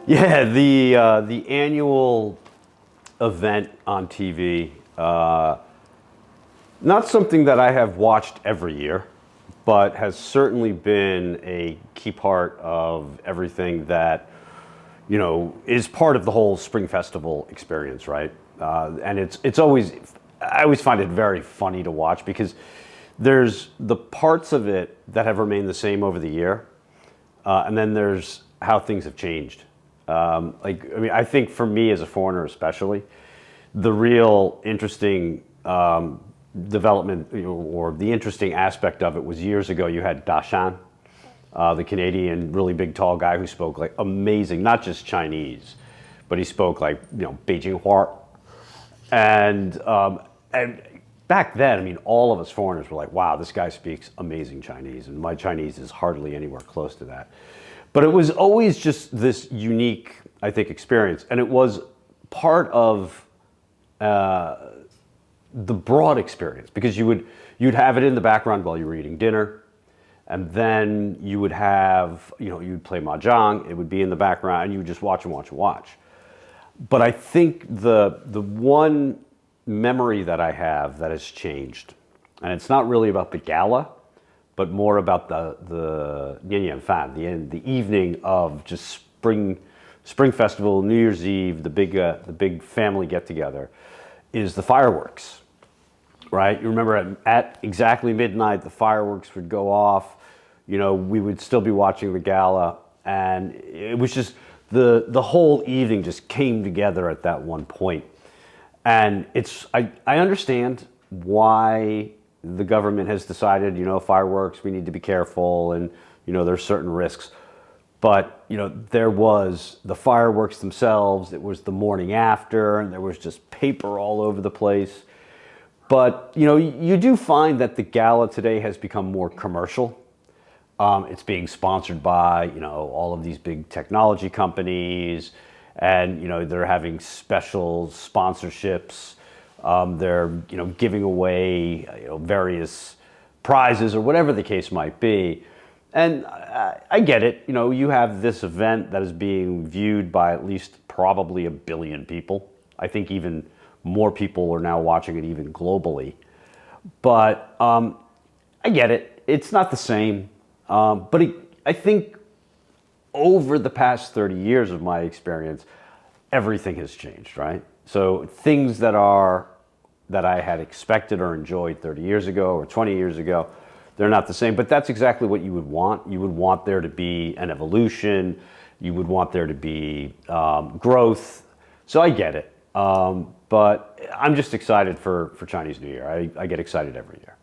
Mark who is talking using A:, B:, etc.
A: Yeah, the annual event on TV. Not something that I have watched every year, but has certainly been a key part of everything that is part of the whole Spring Festival experience, right? And it's always, I always find it very funny to watch because there's the parts of it that have remained the same over the year, and then there's how things have changed. I think for me as a foreigner, especially, the real interesting development, or the interesting aspect of it was years ago. You had Dashan, the Canadian, really big, tall guy who spoke like amazing, not just Chinese, but he spoke like Beijing Hua, and back then, I mean, all of us foreigners were like, wow, this guy speaks amazing Chinese, and my Chinese is hardly anywhere close to that. But it was always just this unique, I think, experience, and it was part of the broad experience because you'd have it in the background while you were eating dinner, and then you would have you'd play mahjong. It would be in the background, and you would just watch and watch and watch. But I think the one memory that I have that has changed, and it's not really about the gala, but more about the Nian Yan Fan, the evening of just spring festival, New Year's Eve, the big family get together, is the fireworks, right? You remember at exactly midnight, the fireworks would go off. We would still be watching the gala, and it was just the whole evening just came together at that one point. And I understand why the government has decided, fireworks, we need to be careful, and there's certain risks. But there was the fireworks themselves. It was the morning after, and there was just paper all over the place. But you do find that the gala today has become more commercial. It's being sponsored by all of these big technology companies, and they're having special sponsorships. They're giving away various prizes or whatever the case might be. And I get it. You have this event that is being viewed by at least probably 1 billion people. I think even more people are now watching it, even globally. But I get it. It's not the same. I think over the past 30 years of my experience, everything has changed, right? So things that I had expected or enjoyed 30 years ago or 20 years ago, they're not the same. But that's exactly what you would want. You would want there to be an evolution. You would want there to be growth. So I get it. But I'm just excited for Chinese New Year. I get excited every year.